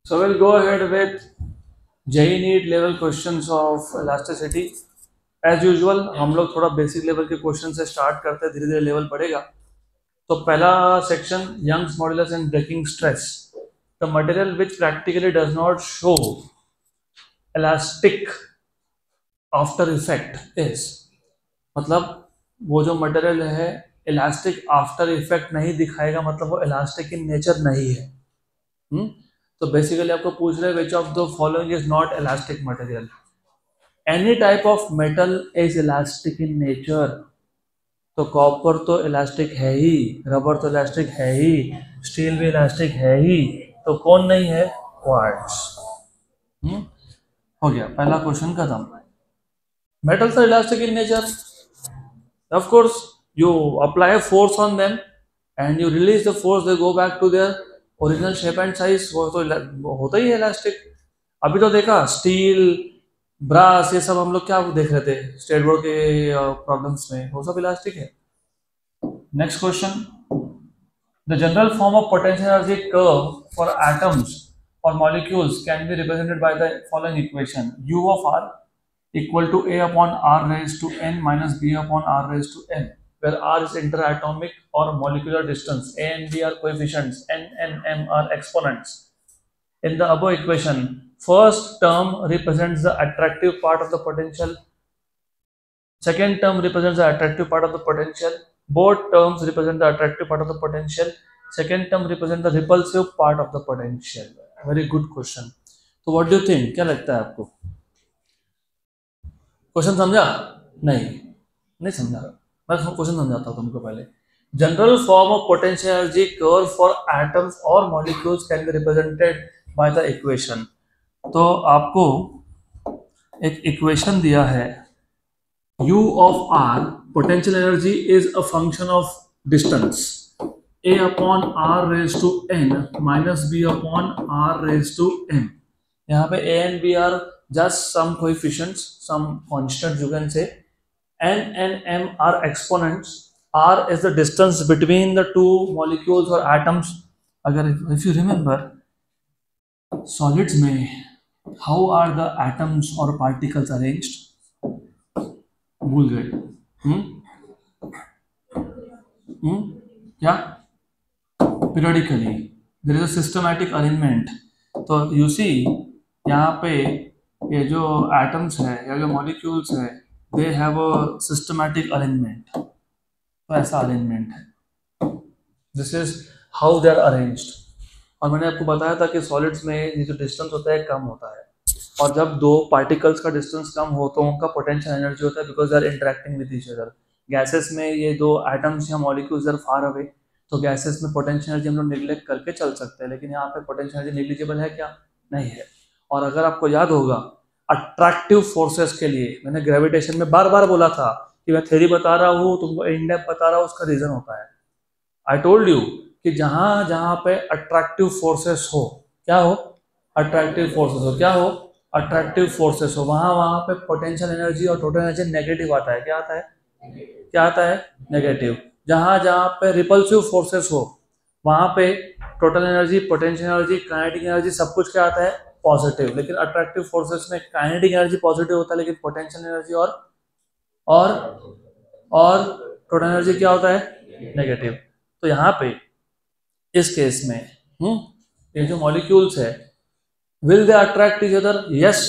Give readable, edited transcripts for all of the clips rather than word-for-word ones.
So we'll go ahead with JEE NEET level questions of elasticity. As usual हम लोग थोड़ा basic level के question से start करते हैं, धीरे धीरे लेवल बढ़ेगा. तो पहला section Young's modulus and breaking stress. The material which practically does not show elastic after effect is, मतलब वो जो मटेरियल है इलास्टिक आफ्टर इफेक्ट नहीं दिखाएगा, मतलब वो इलास्टिक इन नेचर नहीं है. तो बेसिकली आपको पूछ रहे हैं which of the following is not elastic material. Any type of metal is elastic in nature. तो कॉपर तो इलास्टिक है ही, रबर तो इलास्टिक है ही, स्टील भी इलास्टिक है ही, तो कौन नहीं है? क्वार्ट्ज. हो गया पहला क्वेश्चन खत्म. Metals are elastic in nature. Of course you apply a force on them and you release the force, they go back to their original shape and size. वो तो होता ही है इलास्टिक. अभी तो देखा स्टील, ब्रास, ये सब हम लोग क्या देख रहे थे स्टेट बोर्ड के प्रॉब्लम्स में, वो सब इलास्टिक है. Next question. The general form of potential energy curve for atoms और molecules can be represented by the following equation. U of r equal to a upon r raised to n minus b upon r raised to n, where r is interatomic or molecular distance, a and b are coefficients, n and m are exponents. In the above equation, first term represents the attractive part of the potential, second term represents the attractive part of the potential, both terms represent the attractive part of the potential, second term represents the repulsive part of the potential. Very good question. So what do you think? क्या लगता है आपको? Question समझा? नहीं समझा. मैं question समझाता हूँ तुमको पहले. General form of potential energy curve for atoms और molecules can be represented by the equation. तो आपको एक इक्वेशन दिया है, U of r, potential energy is a function of distance, a upon r raise to n minus b upon r raise to m. यहाँ पे a and b are just some coefficients, some constants you can say. N and m are exponents. R is the distance between the two molecules or atoms. अगर if you remember solids में how are the atoms or particles arranged? भूल गए? क्या? Periodically. There is a systematic arrangement. तो you see यहाँ पे ये जो एटम्स है या जो मॉलिक्यूल्स है, they have a systematic arrangement. तो ऐसा अरेंजमेंट है. This is how they are arranged. और मैंने आपको बताया था कि सॉलिड्स में ये जो डिस्टेंस होता है कम होता है, और जब दो पार्टिकल्स का डिस्टेंस कम हो तो उनका पोटेंशियल एनर्जी होता है because they are interacting with each other. Gases में ये दो एटम्स या मॉलिक्यूल्स आर फार अवे, तो गैसेस में पोटेंशियल एनर्जी हम लोग निगलेक्ट करके चल सकते हैं, लेकिन यहाँ पे पोटेंशियल एनर्जी निग्लिजिबल है क्या? नहीं है. और अगर आपको याद होगा अट्रैक्टिव फोर्सेस के लिए मैंने ग्रेविटेशन में बार बार बोला था कि मैं थ्योरी बता रहा हूँ तुमको, इन डेप्थ बता रहा हूँ, उसका रीजन होता है. आई टोल्ड यू कि जहां जहां पे अट्रैक्टिव फोर्सेस हो, क्या हो? अट्रैक्टिव फोर्सेस हो. क्या हो? अट्रैक्टिव फोर्सेस हो. वहां पे पोटेंशियल एनर्जी और टोटल एनर्जी नेगेटिव आता है. क्या आता है? क्या आता है? नेगेटिव. जहां जहां पे रिपल्सिव फोर्सेस हो वहां पे total energy, potential energy, kinetic energy सब कुछ क्या आता है? पॉजिटिव. लेकिन अट्रैक्टिव फोर्सेस में काइनेटिक एनर्जी पॉजिटिव होता है, लेकिन पोटेंशियल एनर्जी और टोटल एनर्जी क्या होता है? नेगेटिव. तो यहाँ पे इस केस में ये जो मॉलिक्यूल्स है, will they attract each other? Yes,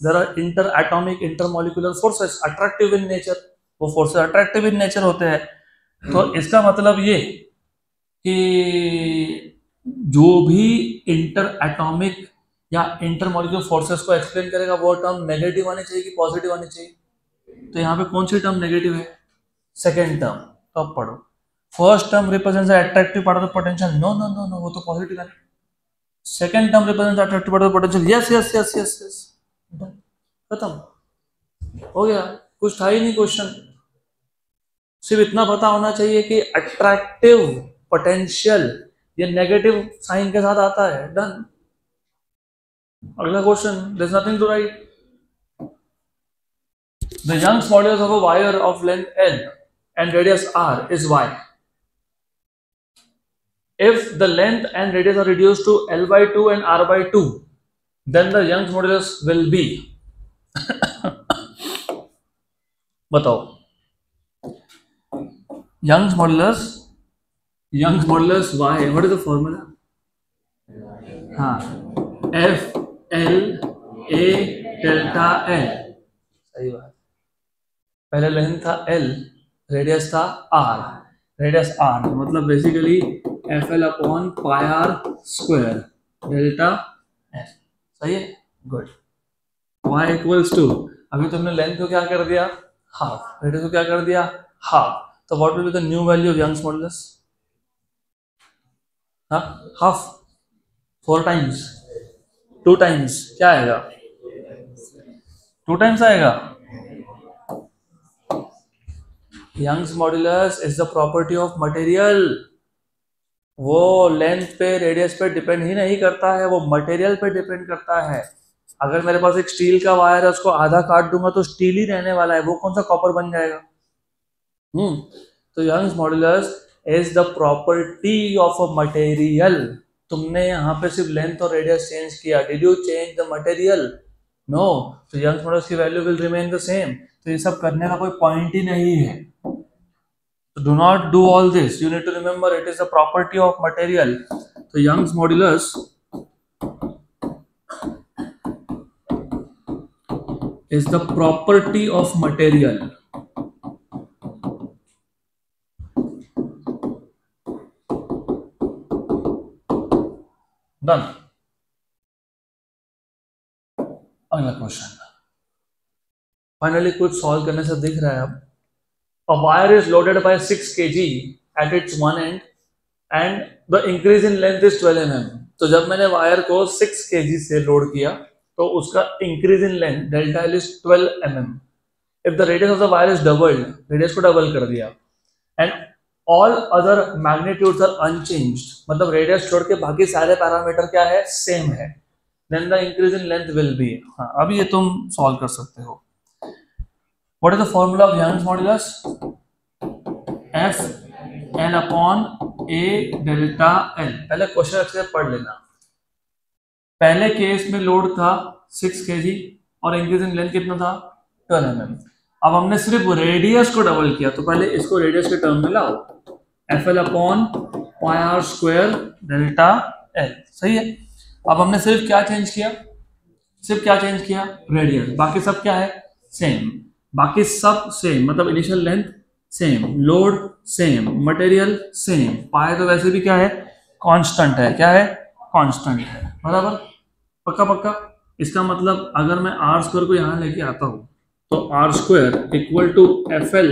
there are inter atomic inter molecular forces attractive in nature. वो फोर्सेस अट्रैक्टिव इन नेचर होते हैं. तो इसका मतलब ये कि जो भी इंटर एटॉमिक या इंटर मॉलिक्यूलर फोर्सेस को एक्सप्लेन करेगा वो टर्म नेगेटिव आनी चाहिए कि पॉजिटिव आनी चाहिए? तो यहाँ पे कौन सी टर्म नेगेटिव है? Second term. तो अब पढ़ो. First term represents the attractive part of the potential. No no no no, वो तो पॉजिटिव है. Second term represents the attractive part of the potential. Yes yes yes yes yes, खत्म हो गया. कुछ था ही नहीं क्वेश्चन. सिर्फ इतना पता होना चाहिए कि अट्रैक्टिव पोटेंशियल ये नेगेटिव साइन के साथ आता है. डन. अगला question. There is nothing to write. The Young's modulus of a wire of length L and radius R is Y. If the length and radius are reduced to L by 2 and R by 2, then the Young's modulus will be बताओ Young's modulus y, what is the formula? हाँ, F L A delta L, सही बात। पहले length था L, radius था R, radius R मतलब basically FL upon पाई R square delta L, सही है, गुड। y इक्वल्स टू, अभी तुमने लेंथ को क्या कर दिया, हाफ, रेडियस को क्या कर दिया, हाफ, तो what will be the new value of Young's modulus? हाँ, हाफ, 4 टाइम्स, 2 टाइम्स, क्या आएगा, 2 टाइम्स आएगा। Young's modulus is the property of material, वो लेंथ पे रेडियस पे डिपेंड ही नहीं करता है, वो मटेरियल पे डिपेंड करता है। अगर मेरे पास एक स्टील का वायर है, उसको आधा काट दूंगा तो स्टील ही रहने वाला है, वो कौन सा कॉपर बन जाएगा। तो Young's modulus is the property of a material. तुमने यहाँ पे सिर्फ लेंथ और रेडियस चेंज किया, did you change the material? No, तो यंग्स मॉडुलस की value will remain the same. तो ये सब करने का कोई पॉइंट ही नहीं है। So do not do all this. You need to remember it is a property of material. So Young's modulus is the property of material. Done. अगला question, finally कुछ सॉल्व करने से दिख रहा है अब। A wire is loaded by 6 kg at its one end and the increase in length is 12 mm. तो जब मैंने वायर को 6 kg से लोड किया तो उसका increase in length delta L is 12 mm. If the radius of the wire is doubled, radius को double कर दिया, and all other magnitudes are unchanged, मतलब radius छोड़ के बाकी सारे पैरामीटर क्या है, सेम है, then the increase in length will be, हाँ अब ये तुम सॉल्व कर सकते हो। What is the formula of Young's modulus? F L upon A delta L। पहले क्वेश्चन अच्छे से पढ़ लेना। पहले केस में लोड था 6 kg और इंक्रीज इन लेंथ कितना था, 12 mm। अब हमने सिर्फ रेडियस को डबल किया, तो पहले इसको रेडियस के टर्म में लाओ, FL अपॉन पाई R स्क्वायर डेल्टा L, सही है। अब हमने सिर्फ क्या चेंज किया, रेडियस, बाकी सब क्या है, सेम, बाकी सब सेम, मतलब initial length same, load same, material same, पाए तो वैसे भी क्या है, कांस्टेंट है, क्या है, कांस्टेंट है, बराबर, पक्का। इसका मतलब अगर मैं आर स्क्वायर को यहाँ लेके आता हूँ तो R square equal to FL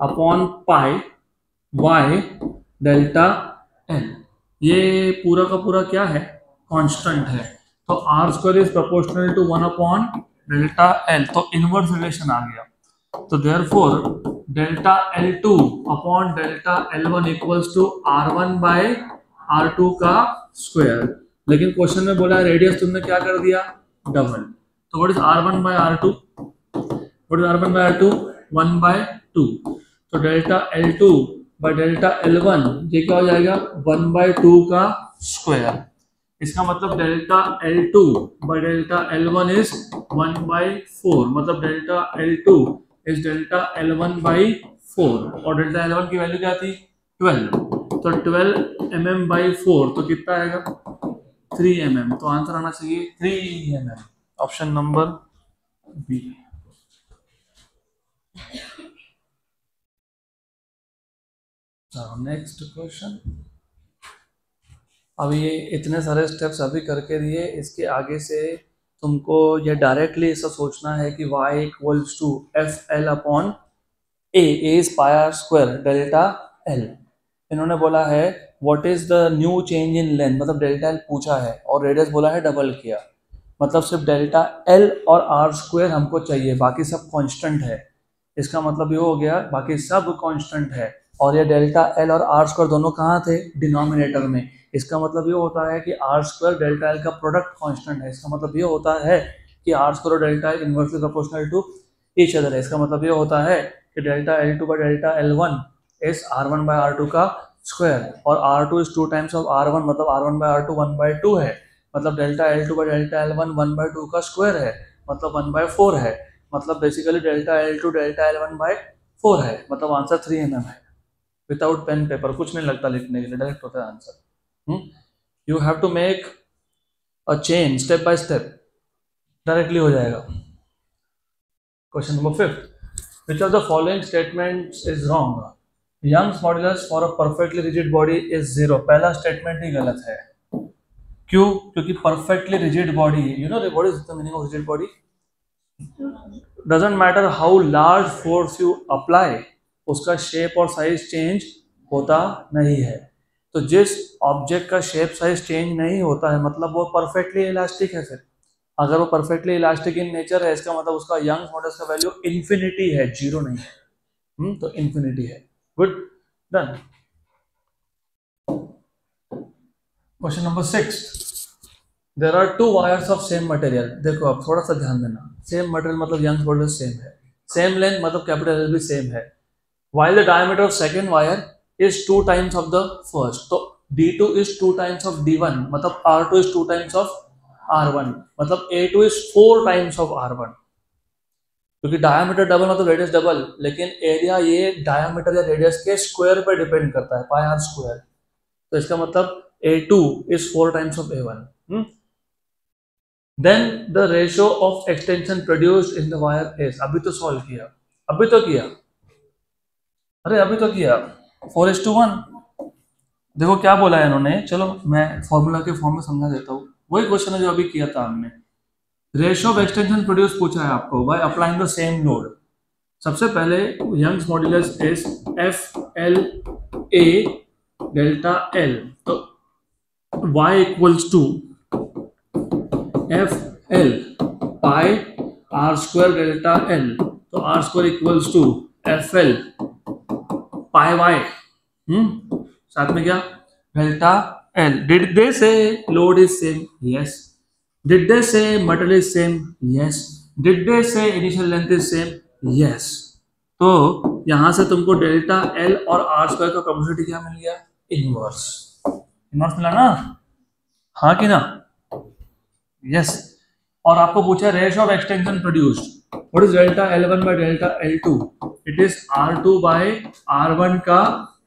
upon pi y delta L, ये पूरा का पूरा क्या है, कांस्टेंट है, तो R square is proportional to 1 upon delta L, तो इनवर्स रिलेशन आ गया। तो therefore delta L2 upon delta L1 equals to R1 by R2 का स्क्वायर, लेकिन क्वेश्चन में बोला रेडियस तुमने क्या कर दिया, डबल, तो what is R1 by R2, 1 bye 2, तो delta L2 by delta L1 ये क्या हो जाएगा, 1 बाय 2 का स्क्वायर। इसका मतलब delta L2 by delta L1 is 1 by 4, मतलब delta L2 is delta L1 bye 4, और डेल्टा L1 की वैल्यू क्या थी, 12, तो 12 mm बाय 4 तो कितना आएगा, 3 mm, तो आंसर आना चाहिए 3 mm, option number B. Next question, अब ये इतने सारे स्टेप्स अभी करके दिए, इसके आगे से तुमको ये डायरेक्टली ऐसा सोचना है कि y equals to FL upon A is pi R square delta L। इन्होंने बोला है what is the new change in length, मतलब डेल्टा L पूछा है और रेडियस बोला है डबल किया, मतलब सिर्फ डेल्टा L और R स्क्वायर हमको चाहिए, बाकी सब कांस्टेंट है। इसका मतलब ये हो गया बाकी सब कांस्टेंट है, और ये डेल्टा L और R स्क्वायर दोनों कहाँ थे, डिनोमिनेटर में। इसका मतलब ये होता है कि R स्क्वायर डेल्टा L का प्रोडक्ट कांस्टेंट है, इसका मतलब ये होता है कि R स्क्वायर और delta L inversely proportional to each other है। इसका मतलब ये होता है कि delta L2 by delta L1 is R1 by R2 का स्क्वायर, और R2 is 2 times of R1, मतलब R1 बाय R2 1 बाय 2 है, मतलब delta L2 by delta L1 1/2 का स्क्वायर है, मतलब 1/4 है, मतलब basically delta L2 delta L1 by 4 है, मतलब आंसर 3 mm है। विदाउट पेन पेपर कुछ नहीं लगता लिखने के लिए, डायरेक्ट होता है answer. You have to make a chain step by step, directly हो जाएगा। Question number 5, which of the following statements is wrong? Young's modulus for a perfectly rigid body is 0। पहला स्टेटमेंट ही गलत है। क्यों? क्योंकि perfectly rigid body, you know what is the meaning of rigid body? Doesn't matter how large force you apply, उसका shape और size change होता नहीं है। तो जिस ऑब्जेक्ट का शेप साइज चेंज नहीं होता है मतलब वो परफेक्टली इलास्टिक है। फिर अगर वो परफेक्टली इलास्टिक इन नेचर है इसका मतलब उसका यंग्स मॉडुलस का वैल्यू इन्फिनिटी है, जीरो नहीं है। तो इन्फिनिटी है। Good, done. Question number 6, there are 2 wires of same material. देखो अब थोड़ा सा ध्यान देना, सेम मटेरियल मतलब यंग्स मॉडुलस सेम है, सेम लेंथ मतलब कैपिटल एल भी सेम है। while the diameter of second wire is 2 times of the first, तो D2 is 2 times of D1, मतलब R2 is 2 times of R1, मतलब A2 is 4 times of R1। क्योंकि diameter double मतलब radius double, लेकिन area ये diameter या radius के square पर डिपेंड करता है, पाई आर स्क्वायर। तो इसका मतलब A2 is 4 times of A1। Then the ratio of extension produced in the wire is, अभी तो सॉल्व किया, अभी तो किया, अरे अभी तो किया 4:1। देखो क्या बोला है इन्होंने, चलो मैं फॉर्मूला के फॉर्म में समझा देता हूँ। वही क्वेश्चन है जो अभी किया था हमने। रेशियो ऑफ एक्सटेंशन प्रोड्यूस पूछा है आपको by applying the same load. सबसे पहले Young's modulus is FLA delta L, तो Y equals to FL pi R square delta L, तो R square equals to FL pi Y, साथ में क्या delta L। Did they say load is same? Yes. Did they say material is same? Yes. Did they say initial length is same? Yes. तो यहां से तुमको delta L और R square का complexity क्या मिल गया? इनवर्स। इनवर्स मिला ना, हाँ कि ना? यस। और आपको पूछा ratio of extension produced, what is delta L1 by delta L2? It is R2 by R1 का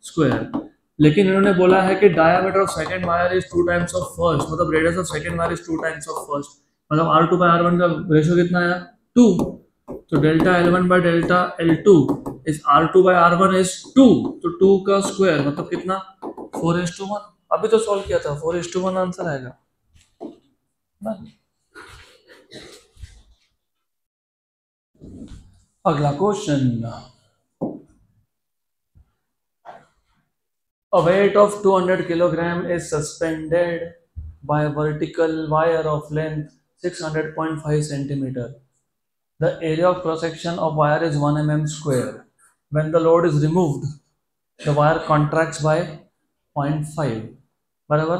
स्क्वायर। लेकिन इन्होंने बोला है कि diameter of second wire is 2 times of first, मतलब radius of second wire is 2 times of first, मतलब R2 by R1 का ratio कितना आया? 2। तो delta L1 by delta L2 is R2 by R1 is 2, तो 2 का स्क्वायर मतलब कितना? 4:1। अभी तो सॉल्व किया था, 4:1 आंसर आएगा। अगला question, a weight of 200 kilogram is suspended by a vertical wire of length 600.5 centimeter. The area of cross section of wire is 1 mm square. When the load is removed, the wire contracts by 0.5. बराबर,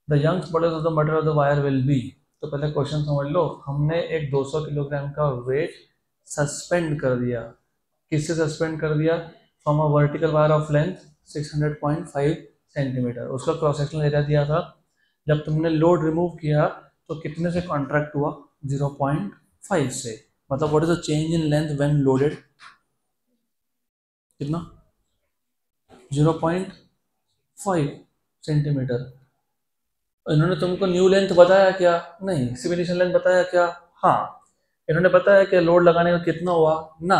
the Young's modulus of the material of the wire will be। तो पहले question समझ लो, हमने एक 200 kilogram का wait suspend कर दिया। किससे सस्पेंड कर दिया? From a vertical wire of length 600.5 centimetre. उसका क्रॉस सेक्शनल एरिया दिया था। जब तुमने लोड रिमूव किया तो कितने से कॉन्ट्रैक्ट हुआ? 0.5 से। मतलब what is the change in length when loaded? कितना? 0.5 सेंटीमीटर। इन्होंने तुमको न्यू लेंथ बताया क्या? नहीं। सिर्फ इनिशियल लेंथ बताया क्या? हाँ। इन्होंने बताया कि लोड लगाने का कितना हुआ ना,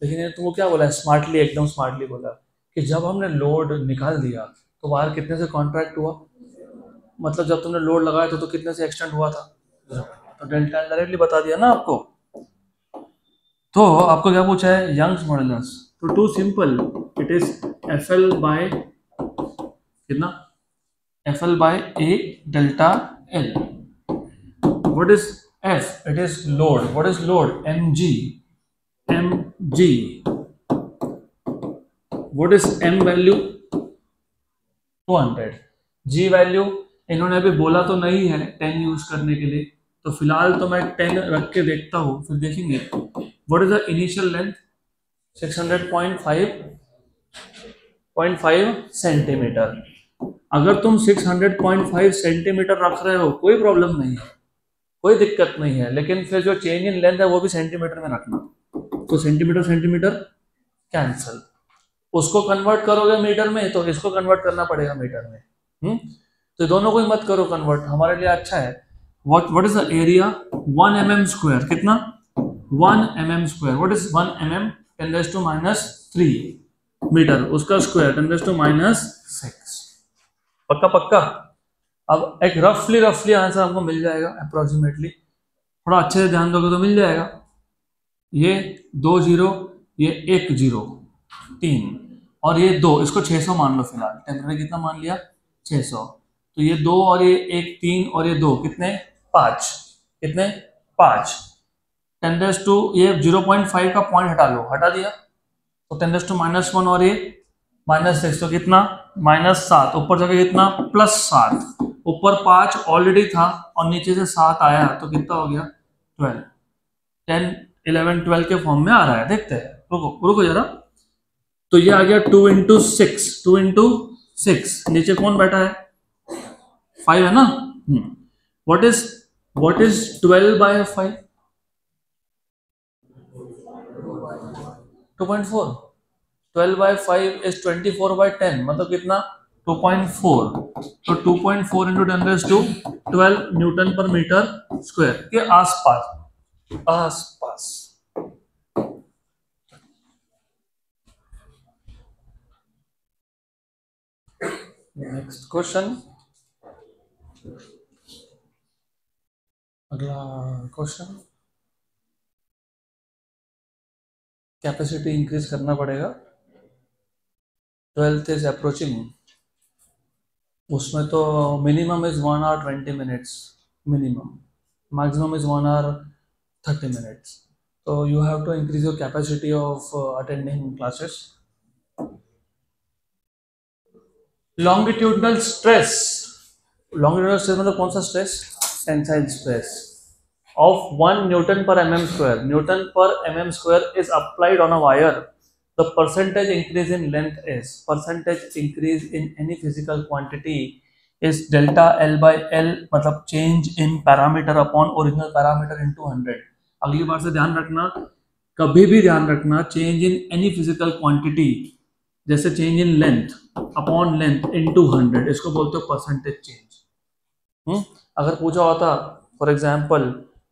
लेकिन इन्होंने तुमको क्या बोला? स्मार्टली, एकदम स्मार्टली बोला कि जब हमने लोड निकाल दिया तो वायर कितने से कॉन्ट्रैक्ट हुआ, मतलब जब तुमने लोड लगाया तो कितने से एक्सटेंड हुआ था? तो डेल्टा डायरेक्टली बता दिया ना आपको। तो आपको क्या पूछा है? Young's modulus. तो too simple, it is FL by कितना? FL by A delta L। What is F? It is load. What is load? mg। mg। What is m value? 200। g value इन्होंने अभी बोला तो नहीं है 10 यूज करने के लिए, तो फिलहाल तो मैं 10 रख के देखता हूँ, फिर देखेंगे। What is the initial length? 600.5 centimetre. अगर तुम 600.5 सेंटीमीटर रख रहे हो कोई प्रॉब्लम नहीं है, कोई दिक्कत नहीं है, लेकिन फिर जो चेंज इन लेंथ है वो भी सेंटीमीटर में रखना। तो सेंटीमीटर सेंटीमीटर कैंसल, उसको कन्वर्ट करोगे मीटर में तो इसको कन्वर्ट करना पड़ेगा मीटर में। तो दोनों को ही मत करो कन्वर्ट, हमारे लिए अच्छा है। What is the area? 1 mm square. कितना? 1 mm square. What is 1 mm? 10⁻³ metre, उसका स्क्वायर 10⁻�6। पक्का पक्का। अब एक रफली आंसर हमको मिल जाएगा अप्रोक्सीमेटली, थोड़ा अच्छे से ध्यान दोगे तो मिल जाएगा। ये 2 0, ये 1 0, 3 और ये 2, इसको 600 मान लो फिलहाल, टेम्परेचर कितना मान लिया? 600। तो ये 2 और ये 1 3 और ये 2 कितने? 5। कितने? 5। 10⁻, ये 0.5 का पॉइंट हटा लो, हटा दिया तो 10⁻⁻1 और ये -6, तो कितना? -7। ऊपर जाके कितना? +7। ऊपर 5 ऑलरेडी था और नीचे से 7 आया तो कितना हो गया? 12। 10 11 12 के फॉर्म में आ रहा है, देखते हैं। रुको जरा। तो ये आ गया 2 × 6, 2 × 6। नीचे कौन बैठा है? 5 है ना। What is 12/5? 2.4। 12/5 इज 24/10, मतलब कितना? 2.4। तो 2.4 × 10⁻12 न्यूटन पर मीटर स्क्वायर के आसपास। नेक्स्ट क्वेश्चन, अगला क्वेश्चन। कैपेसिटी इंक्रीज करना पड़ेगा, 12th इज अप्रोचिंग। उसमें तो minimum is 1 hour 20 minutes minimum, maximum is 1 hour 30 minutes। तो you have to increase your capacity of attending classes. Longitudinal stress, longitudinal stress मतलब कौन सा stress? Tensile stress of 1 Newton per mm square. Newton per mm square is applied on a wire. The percentage increase in length is, percentage increase in any physical quantity is delta L by L, मतलब change in parameter upon original parameter into 100। अगली बार से ध्यान रखना, कभी भी ध्यान रखना, change in any physical quantity जैसे change in length upon length into 100, इसको बोलते हो percentage change। अगर पूछा होता फॉर एग्जाम्पल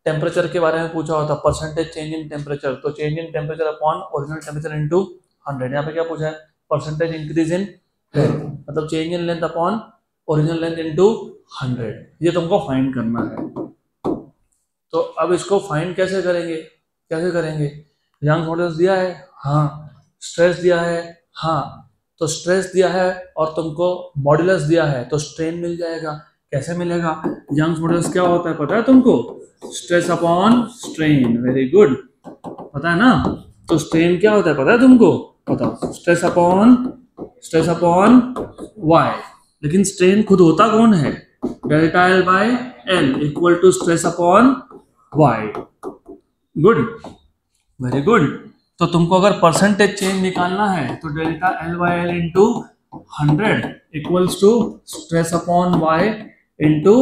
टेम्परेचर के बारे में पूछा होता, परसेंटेज चेंज इन टेम्परेचर, तो change in temperature upon original temperature into 100। यहाँ पे क्या पूछा है? परसेंटेज इंक्रीज इन लेंथ, मतलब change in length upon original length into 100। ये तुमको फाइंड करना है। तो अब इसको फाइंड कैसे करेंगे? यंग मॉड्यूलस दिया है, हाँ। स्ट्रेस दिया है, हाँ। तो स्ट्रेस दिया है और तुमको मॉड्यूलस दिया है, तो स्ट्रेन मिल जाएगा। कैसे मिलेगा? यंग मॉड्यूलस क्या होता है पता है तुमको? Stress upon strain. Very good, पता है ना। तो स्ट्रेन क्या होता है पता है तुमको? बताओ। Stress upon Y. लेकिन स्ट्रेन खुद होता कौन है? Delta L by L equal to stress upon Y. Good, very good. तो तुमको अगर परसेंटेज चेंज निकालना है तो delta L by L into 100 equals to stress upon Y into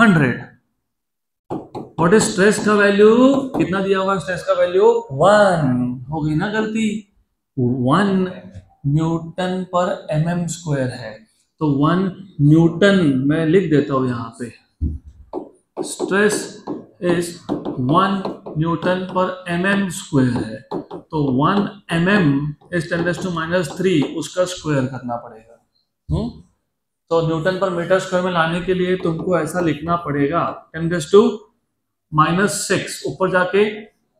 100। What is stress का वैल्यू? कितना दिया होगा स्ट्रेस का वैल्यू? 1। हो गई ना गलती? 1 न्यूटन पर mm स्क्वायर है, तो 1 न्यूटन मैं लिख देता हूं यहाँ पे। स्ट्रेस इज 1 न्यूटन पर mm स्क्वायर है, तो 1 mm इज 10⁻³ उसका स्क्वायर करना पड़ेगा। तो न्यूटन पर मीटर स्क्वायर में लाने के लिए तुमको ऐसा लिखना पड़ेगा 10⁻⁻6 ऊपर जाके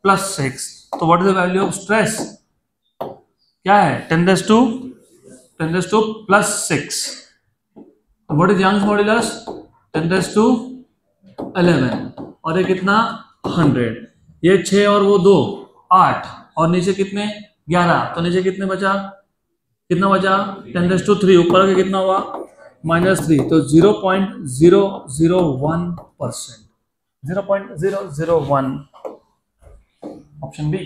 +6। तो what is the value of stress? क्या है? 10⁻⁻6। What is Young's modulus? 10⁻11। और ये कितना? 100। ये 6 और वो 2 8 और नीचे कितने? 11। तो नीचे कितने बचा? 10⁻3। ऊपर के कितना हुआ? -3। तो 0.001%। 0.001। Option B.